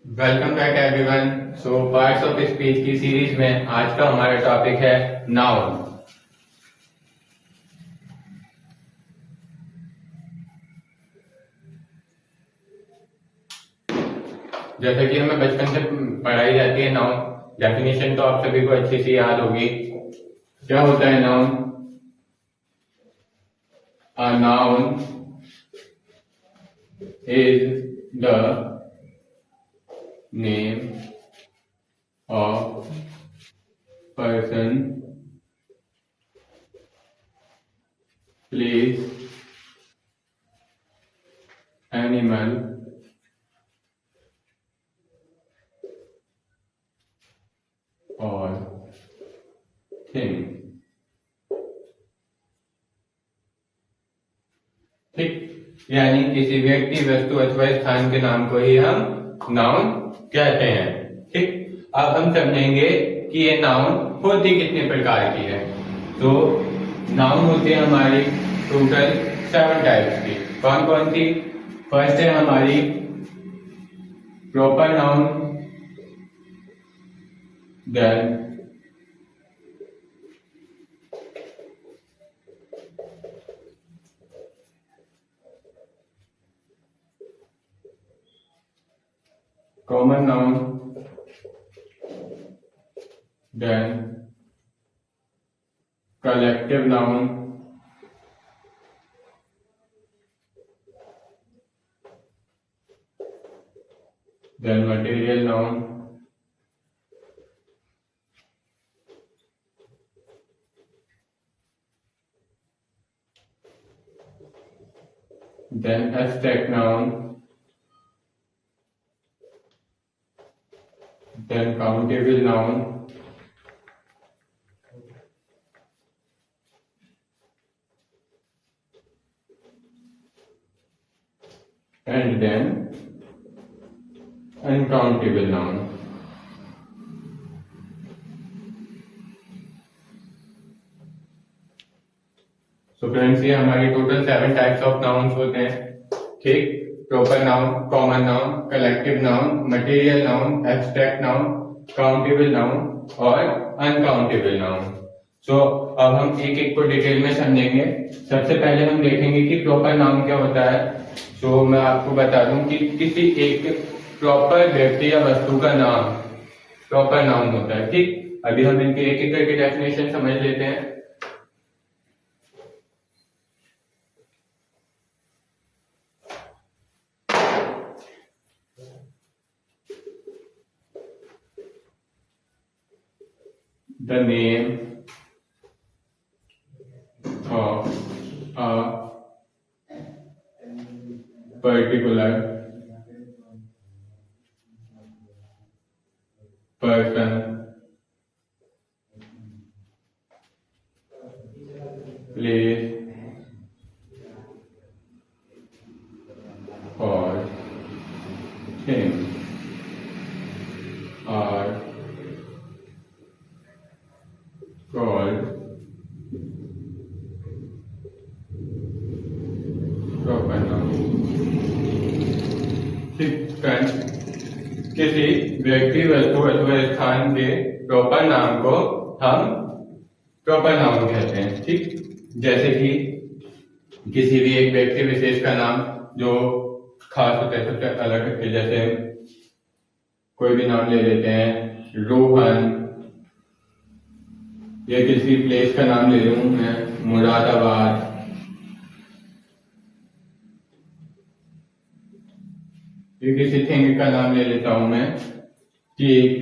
Welcome back everyone. So parts of speech की series में आज का हमारा टॉपिक है नाउन। जैसा कि हमें बचपन से पढ़ाई जाती है नाउन, डेफिनेशन तो आप सभी को अच्छी सी याद होगी। क्या होता है noun? A noun is the name of person, place, animal और थिंग। ठीक, यानी किसी व्यक्ति, वस्तु अथवा स्थान के नाम को ही हम नाउन कहते हैं। ठीक, अब हम समझेंगे कि ये नाउन होती कितने प्रकार की है। तो नाउन होती है हमारी टोटल 7 टाइप्स की। कौन कौन सी? फर्स्ट है हमारी proper noun, then common noun, then collective noun, then material noun, then abstract noun, then countable noun, and then uncountable noun। So friends, ये हमारी टोटल 7 टाइप्स ऑफ नाउन्स होते हैं। ठीक, proper noun, common noun, collective noun, material noun, abstract noun, countable noun और uncountable noun. सो अब हम एक एक को डिटेल में समझेंगे। सबसे पहले हम देखेंगे कि प्रॉपर नाउन क्या होता है। सो मैं आपको बता दूं कि किसी एक प्रॉपर व्यक्ति या वस्तु का नाम प्रॉपर नाउन होता है। ठीक, अभी हम इनके एक एक करके डेफिनेशन समझ लेते हैं। The name of a particular person, place or thing are called proper noun। ठीक फ्रेंड्स, किसी व्यक्ति, वस्तु अथवा स्थान के प्रॉपर नाम को हम प्रॉपर नाउन कहते हैं। ठीक, जैसे कि किसी भी एक व्यक्ति विशेष का नाम जो खास होता है, सबसे अलग होते हैं। जैसे कोई भी नाम ले लेते हैं, रोहन, या किसी प्लेस का नाम ले लूं मैं, मुरादाबाद, या किसी थिंग का नाम ले लेता हूं मैं, केक,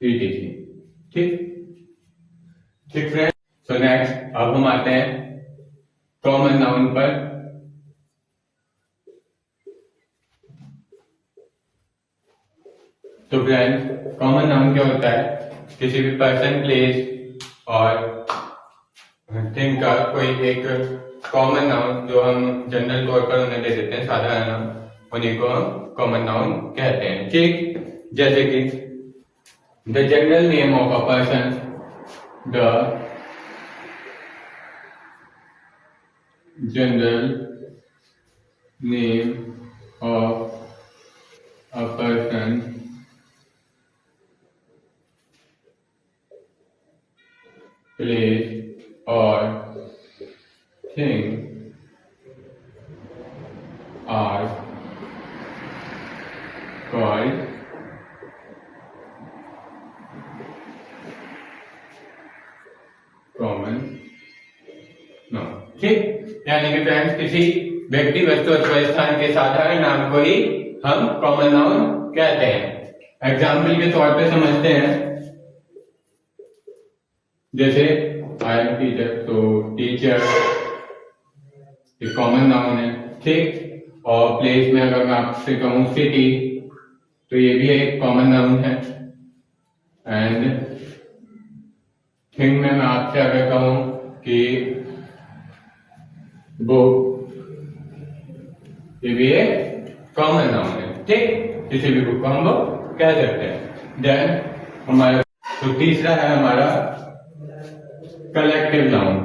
etc। ठीक ठीक फ्रेंड, सो नेक्स्ट अब हम आते हैं कॉमन नाउन पर। तो फ्रेंड, कॉमन नाउन क्या होता है? किसी भी पर्सन, प्लेस और थिंग का कोई एक कॉमन नाउन जो हम जनरल तौर पर उन्हें दे देते हैं, साधारण नाम, उन्हीं को हम कॉमन नाउन कहते हैं। ठीक, जैसे कि the general name of a person, the general name of are called common noun. ठीक, यानी कि फ्रेंड्स किसी व्यक्ति, वस्तु अथवा स्थान के साधारण नाम को ही हम कॉमन नाउन कहते हैं। एग्जाम्पल के तौर पे समझते हैं, जैसे आई एम टीचर, तो टीचर एक कॉमन नाउन है। ठीक, और प्लेस में अगर मैं आपसे कहूँ सिटी, तो ये भी एक कॉमन नाउन है। एंड थिंग में मैं आपसे अगर कहूँ कि बुक, ये भी एक कॉमन नाउन है। ठीक, किसी भी बुक को हम लोग कह सकते हैं। देन हमारा तो तीसरा है हमारा कलेक्टिव नाउन।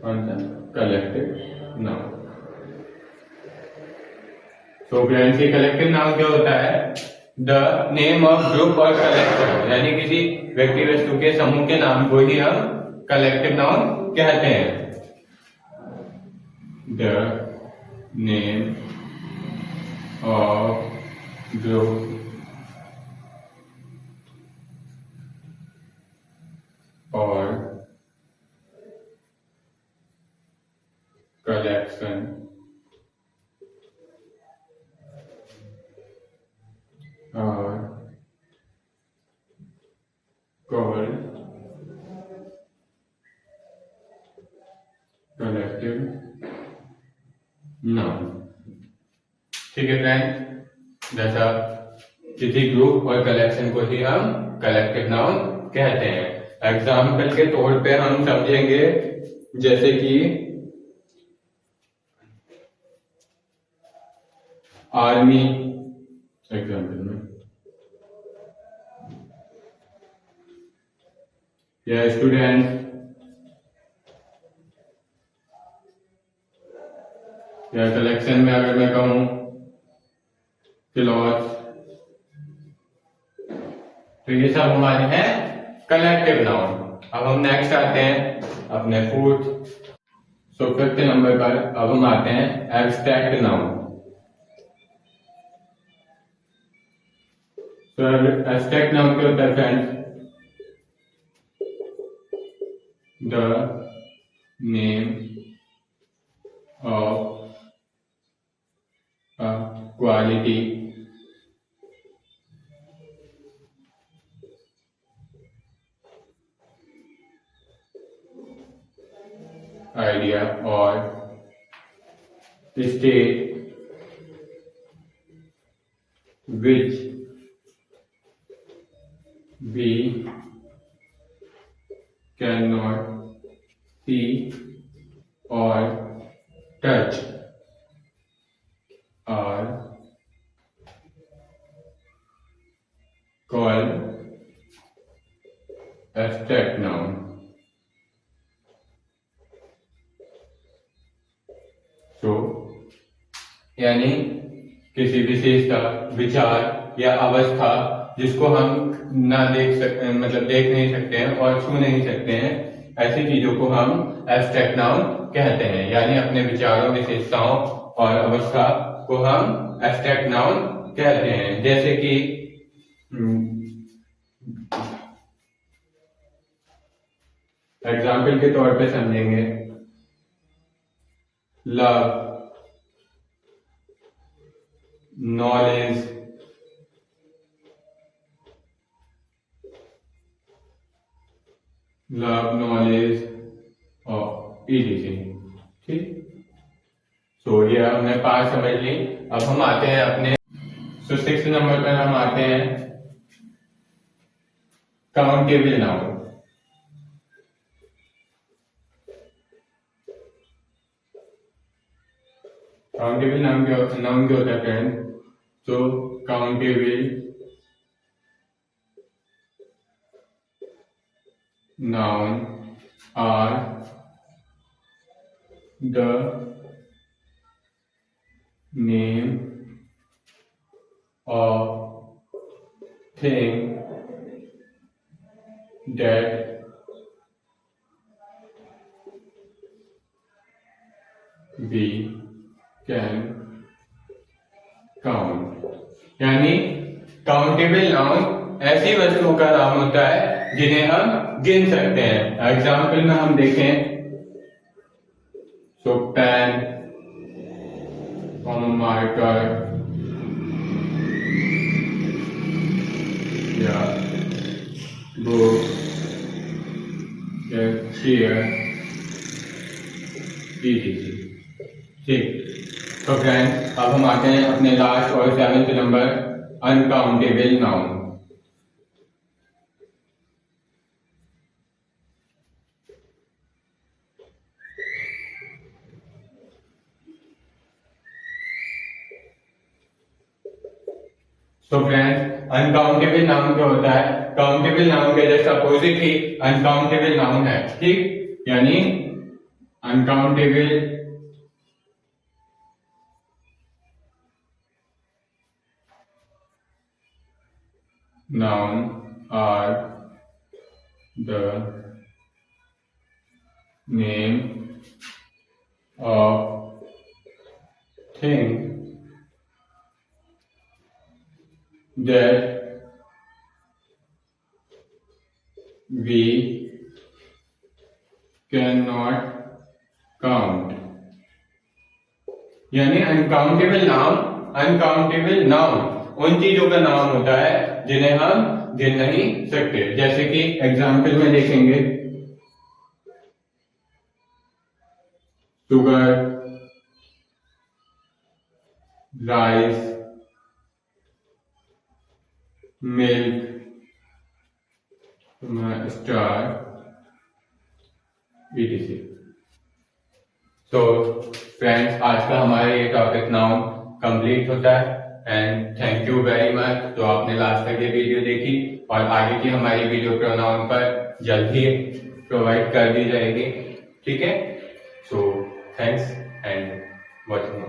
कौन सा? Collective noun. तो फ्रेंड्स, ये कलेक्टिव नाउन क्या होता है? द नेम ऑफ ग्रुप और कलेक्टिव, यानी किसी व्यक्ति वस्तु के समूह के नाम को ही हम कलेक्टिव नाउन कहते हैं। द नेम ऑफ ग्रुप और collection are called collective noun। ठीक है फ्रेंड, जैसा किसी ग्रुप और कलेक्शन को ही हम कलेक्टिव नाउन कहते हैं। एग्जाम्पल के तौर पे हम समझेंगे, जैसे कि आर्मी एग्जाम्पल में, या स्टूडेंट, या कलेक्शन में अगर मैं कहूं क्लॉथ, तो ये सब हमारे हैं कलेक्टिव नाउन। अब हम नेक्स्ट आते हैं अपने फिफ्थ नंबर पर। अब हम आते हैं एब्स्ट्रैक्ट नाउन। तो एब्स्ट्रैक्ट नाउन क्या होता है friends? The name of a quality idea और state which we cannot see or touch are called abstract noun। तो यानी किसी विशेषता, विचार या अवस्था जिसको हम ना देख सकते, मतलब देख नहीं सकते हैं और छू नहीं सकते हैं, ऐसी चीजों को हम एब्स्ट्रैक्ट नाउन कहते हैं। यानी अपने विचारों, विशेषताओं और अवस्था को हम एब्स्ट्रैक्ट नाउन कहते हैं। जैसे कि एग्जाम्पल के तौर पे समझेंगे, लव, नॉलेज, लव, नॉलेज और ईडीसी। ठीक, तो ये हमने पांच समझ ली। अब हम आते हैं अपने सिक्स नंबर पर हम आते हैं काउंटेबल नाउन। काउंटेबल नाउन क्या होता है फ्रेंड? तो countable noun are the name of thing that we can count, यानी काउंटेबल नाउन ऐसी वस्तुओं का नाम होता है जिन्हें हम गिन सकते हैं। एग्जाम्पल में हम देखें तो पेन, मार्कर या बुक या चेयर, ठीक। तो फ्रेंड्स अब हम आते हैं अपने लास्ट और 7th नंबर, अनकाउंटेबल नाउन। तो फ्रेंड्स अनकाउंटेबल नाउन क्या होता है? काउंटेबल नाउन के जस्ट अपोजिट ही अनकाउंटेबल नाउन है, ठीक। यानी uncountable noun are the name of thing that we cannot count। यानी अनकाउंटेबल नाउन उन चीजों का नाम होता है जिन्हें हम गिन नहीं सकते। जैसे कि एग्जाम्पल में देखेंगे sugar, rice, milk, star, etc। तो फ्रेंड्स आज का हमारा ये टॉपिक नाउन कंप्लीट होता है। And thank you very much जो आपने लास्ट तक ये वीडियो देखी, और आगे की हमारी वीडियो प्रोनाउन पर जल्द ही प्रोवाइड कर दी जाएगी, ठीक है। So thanks and watching.